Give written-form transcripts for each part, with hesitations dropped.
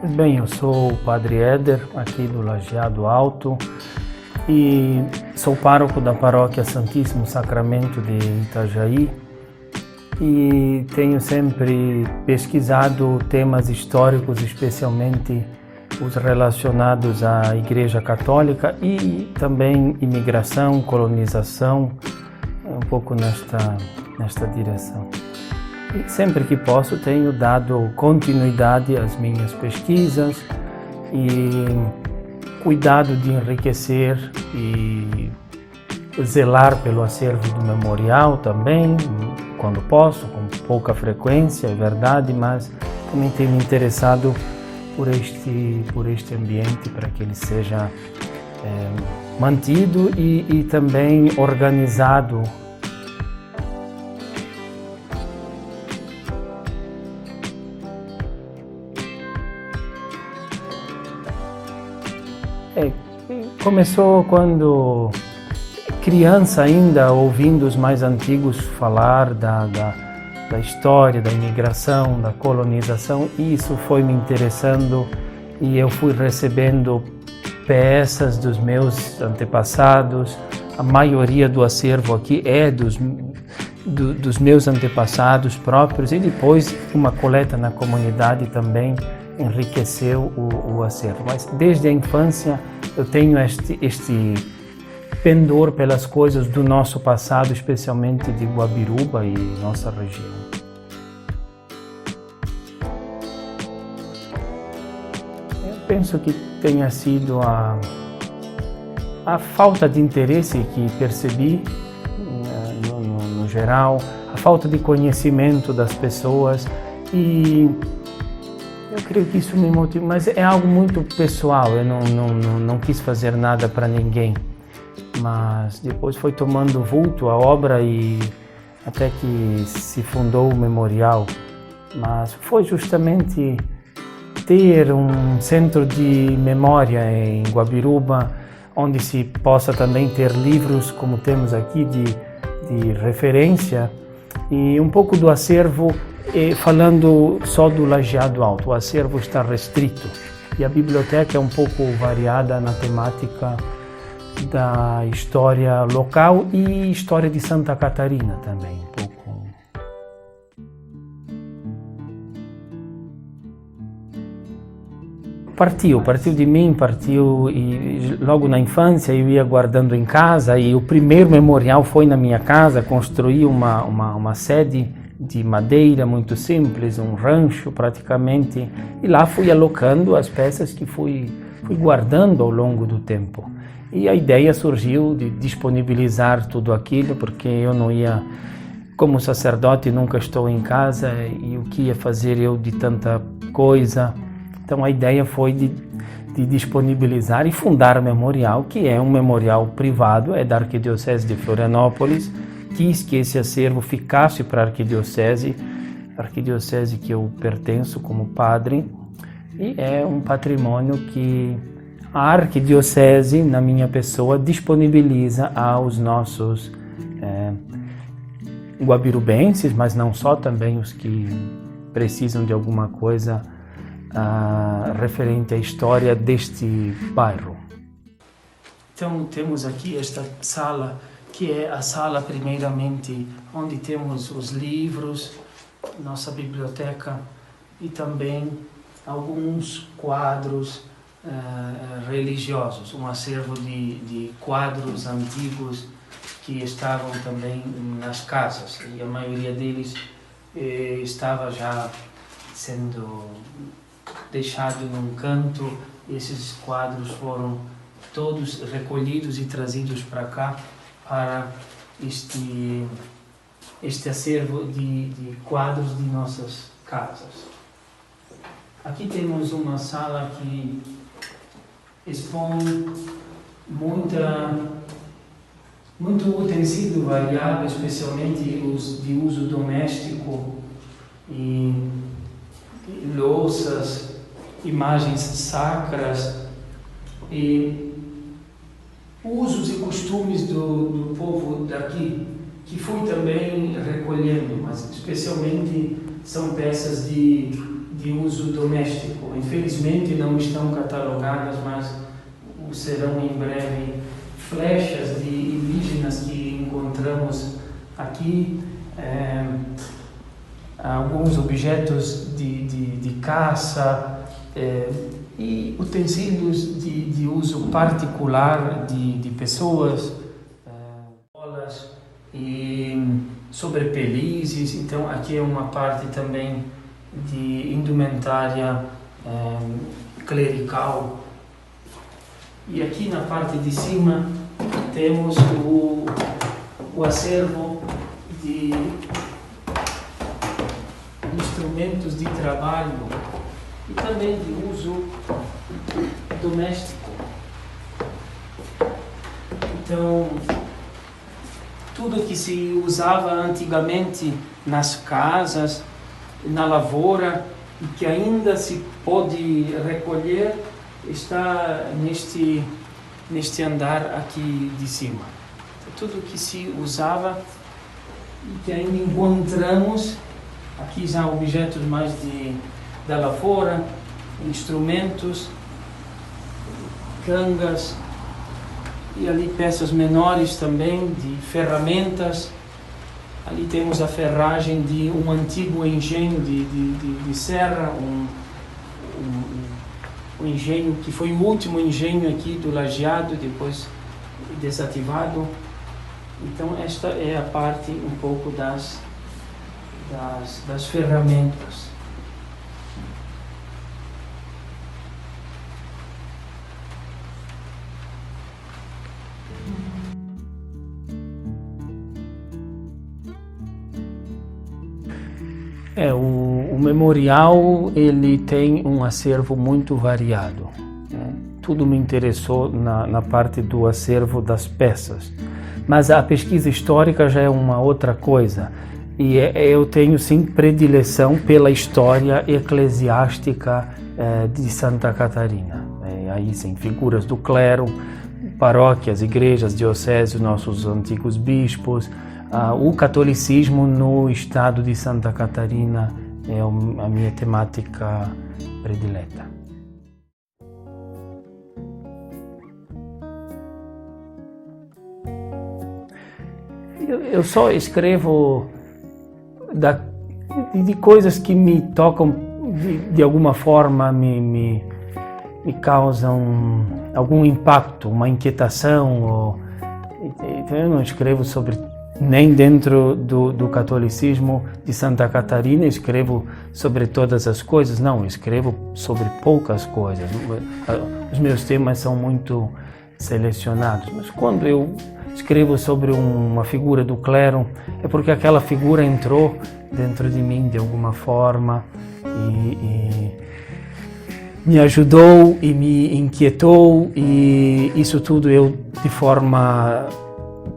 Bem, eu sou o Padre Éder, aqui do Lajeado Alto, e sou pároco da Paróquia Santíssimo Sacramento de Itajaí e tenho sempre pesquisado temas históricos, especialmente os relacionados à Igreja Católica e também imigração, colonização, um pouco nesta direção. E sempre que posso tenho dado continuidade às minhas pesquisas e cuidado de enriquecer e zelar pelo acervo do memorial também, quando posso, com pouca frequência, é verdade, mas também tenho me interessado por este ambiente para que ele seja mantido e também organizado. Começou quando criança ainda, ouvindo os mais antigos falar da história, da imigração, da colonização, e isso foi me interessando e eu fui recebendo peças dos meus antepassados. A maioria do acervo aqui é dos meus antepassados próprios e depois uma coleta na comunidade também enriqueceu o acervo. Mas desde a infância eu tenho este pendor pelas coisas do nosso passado, especialmente de Guabiruba e nossa região. Eu penso que tenha sido a falta de interesse que percebi no geral, a falta de conhecimento das pessoas, e eu creio que isso me motiva, mas é algo muito pessoal. Eu não quis fazer nada para ninguém, mas depois foi tomando vulto a obra e até que se fundou o memorial. Mas foi justamente ter um centro de memória em Guabiruba, onde se possa também ter livros como temos aqui de referência e um pouco do acervo. Falando só do Lajeado Alto, o acervo está restrito e a biblioteca é um pouco variada na temática da história local e história de Santa Catarina também, um pouco. Partiu de mim, e logo na infância eu ia guardando em casa, e o primeiro memorial foi na minha casa. Construí uma sede de madeira muito simples, um rancho praticamente, e lá fui alocando as peças que fui guardando ao longo do tempo. E a ideia surgiu de disponibilizar tudo aquilo, porque eu não ia, como sacerdote, nunca estou em casa, e o que ia fazer eu de tanta coisa? Então a ideia foi de disponibilizar e fundar o memorial, que é um memorial privado, é da Arquidiocese de Florianópolis. Quis que esse acervo ficasse para a arquidiocese que eu pertenço como padre, e é um patrimônio que a arquidiocese, na minha pessoa, disponibiliza aos nossos guabirubenses, mas não só, também os que precisam de alguma coisa referente à história deste bairro. Então temos aqui esta sala, que é a sala, primeiramente, onde temos os livros, nossa biblioteca, e também alguns quadros religiosos, um acervo de quadros antigos que estavam também nas casas, e a maioria deles estava já sendo deixado num canto. Esses quadros foram todos recolhidos e trazidos para cá, para este acervo de quadros de nossas casas. Aqui temos uma sala que expõe muito utensílio variado, especialmente os de uso doméstico, e louças, imagens sacras e usos e costumes do povo daqui, que fui também recolhendo, mas especialmente são peças de de uso doméstico. Infelizmente não estão catalogadas, mas serão em breve flechas de indígenas que encontramos aqui, alguns objetos de caça e utensílios de uso particular de pessoas, bolas e sobrepelizes. Então aqui é uma parte também de indumentária clerical. E aqui na parte de cima temos o acervo de instrumentos de trabalho e também de uso doméstico. Então, tudo que se usava antigamente nas casas, na lavoura, e que ainda se pode recolher, está neste andar aqui de cima. Tudo que se usava e que ainda encontramos, aqui já objetos mais da lavoura, instrumentos, cangas, e ali peças menores também, de ferramentas. Ali temos a ferragem de um antigo engenho de serra, um engenho que foi o último engenho aqui do Lajeado, depois desativado. Então esta é a parte um pouco das ferramentas. O memorial ele tem um acervo muito variado. Tudo me interessou na parte do acervo das peças, mas a pesquisa histórica já é uma outra coisa. E eu tenho sim predileção pela história eclesiástica de Santa Catarina. Aí sim, figuras do clero, paróquias, igrejas, dioceses, nossos antigos bispos. O catolicismo no estado de Santa Catarina é a minha temática predileta. Eu só escrevo de coisas que me tocam de alguma forma, me causam algum impacto, uma inquietação. Então eu não escrevo nem dentro do catolicismo de Santa Catarina, escrevo sobre todas as coisas, não, escrevo sobre poucas coisas. Os meus temas são muito selecionados, mas quando eu escrevo sobre uma figura do clero, é porque aquela figura entrou dentro de mim de alguma forma e me ajudou e me inquietou, e isso tudo eu, de forma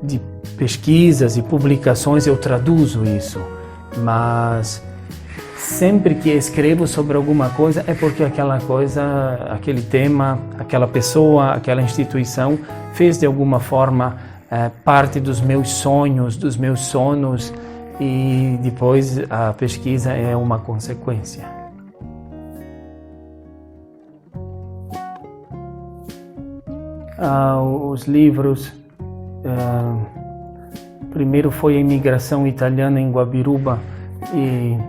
de pesquisas e publicações, eu traduzo isso. Mas sempre que escrevo sobre alguma coisa é porque aquela coisa, aquele tema, aquela pessoa, aquela instituição fez de alguma forma parte dos meus sonhos, dos meus sonos, e depois a pesquisa é uma consequência. Os livros, primeiro foi a imigração italiana em Guabiruba, e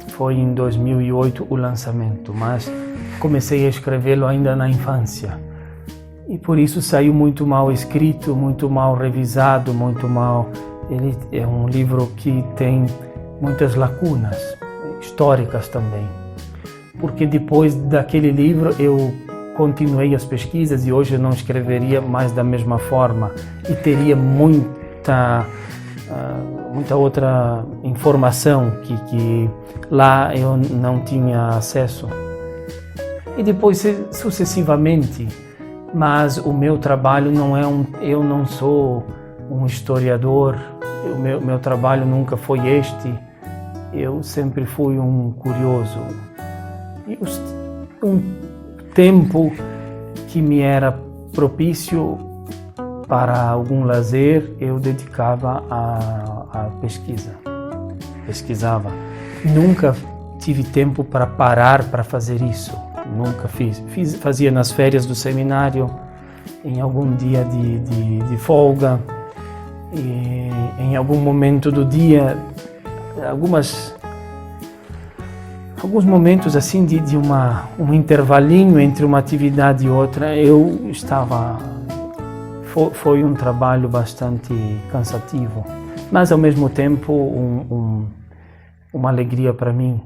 foi em 2008 o lançamento, mas comecei a escrevê-lo ainda na infância. E por isso saiu muito mal escrito, muito mal revisado, muito mal. Ele é um livro que tem muitas lacunas históricas também. Porque depois daquele livro eu continuei as pesquisas e hoje eu não escreveria mais da mesma forma e teria muita outra informação que lá eu não tinha acesso. E depois sucessivamente. Mas o meu trabalho não é eu não sou um historiador, o meu trabalho nunca foi este, eu sempre fui um curioso. E um tempo que me era propício para algum lazer, eu dedicava à pesquisa, pesquisava. Nunca tive tempo para parar para fazer isso. Nunca fazia nas férias do seminário, em algum dia de folga, e em algum momento do dia, alguns momentos assim de um intervalinho entre uma atividade e outra, eu estava... Foi um trabalho bastante cansativo, mas ao mesmo tempo uma alegria para mim.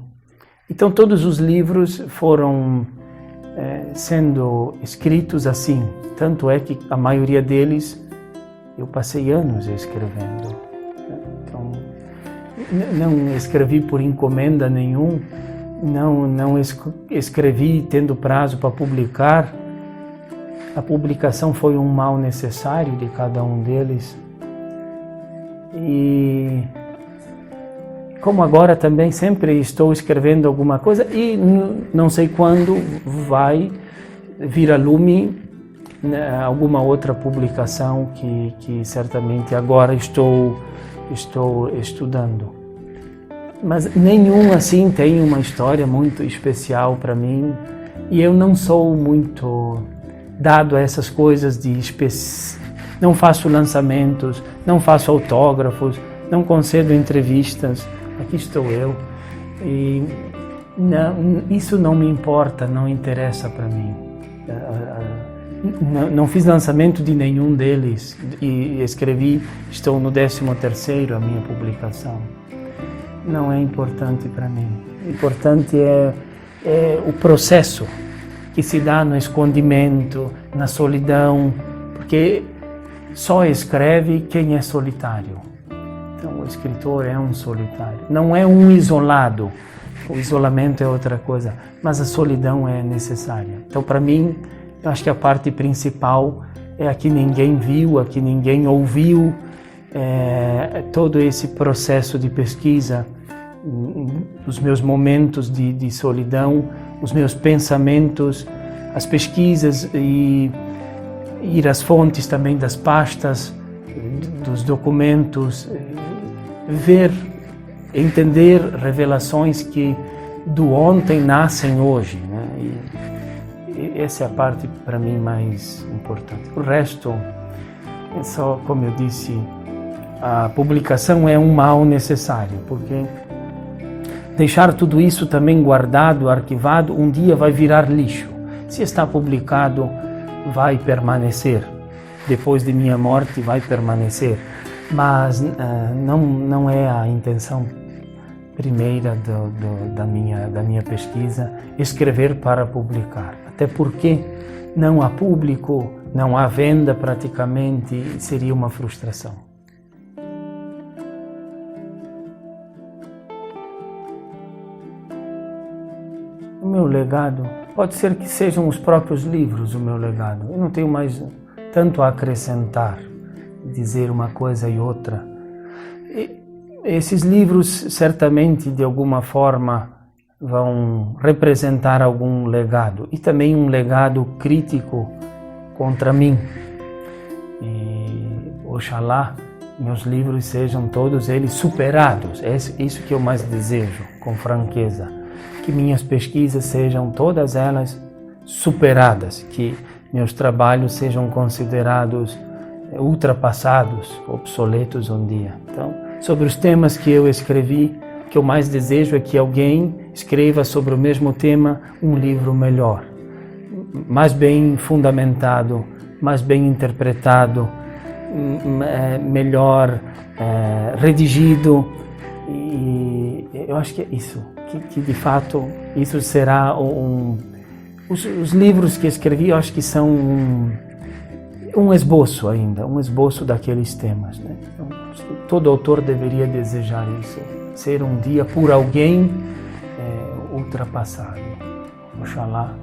Então todos os livros foram sendo escritos assim, tanto é que a maioria deles eu passei anos escrevendo. Então, não escrevi por encomenda nenhum, não escrevi tendo prazo para publicar. A publicação foi um mal necessário de cada um deles. E como agora também sempre estou escrevendo alguma coisa e não sei quando vai vir a lume alguma outra publicação que certamente agora estou estudando. Mas nenhum assim tem uma história muito especial para mim e eu não sou muito dado a essas coisas não faço lançamentos, não faço autógrafos, não concedo entrevistas. Aqui estou eu e isso não me importa, não interessa para mim. Não fiz lançamento de nenhum deles e estou no 13º a minha publicação. Não é importante para mim. O importante é o processo que se dá no escondimento, na solidão, porque só escreve quem é solitário. Então o escritor é um solitário, não é um isolado. O isolamento é outra coisa, mas a solidão é necessária. Então para mim, eu acho que a parte principal é a que ninguém viu, a que ninguém ouviu, todo esse processo de pesquisa, os meus momentos de solidão, os meus pensamentos, as pesquisas e ir às fontes também das pastas, dos documentos, ver, entender revelações que do ontem nascem hoje, né? E essa é a parte para mim mais importante. O resto é só, como eu disse, a publicação é um mal necessário, porque deixar tudo isso também guardado, arquivado, um dia vai virar lixo. Se está publicado, vai permanecer. Depois de minha morte, vai permanecer. Mas não é a intenção primeira da minha pesquisa escrever para publicar. Até porque não há público, não há venda praticamente, seria uma frustração. O meu legado, pode ser que sejam os próprios livros o meu legado. Eu não tenho mais tanto a acrescentar, dizer uma coisa e outra. Esses livros certamente de alguma forma vão representar algum legado e também um legado crítico contra mim. E oxalá meus livros sejam todos eles superados. É isso que eu mais desejo, com franqueza. Que minhas pesquisas sejam todas elas superadas, que meus trabalhos sejam considerados ultrapassados, obsoletos um dia. Então, sobre os temas que eu escrevi, o que eu mais desejo é que alguém escreva sobre o mesmo tema um livro melhor, mais bem fundamentado, mais bem interpretado, melhor redigido. E eu acho que é isso, que de fato isso será os livros que escrevi, eu acho que são um esboço ainda, um esboço daqueles temas, né? Então, todo autor deveria desejar isso, ser um dia por alguém ultrapassado. Oxalá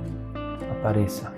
apareça.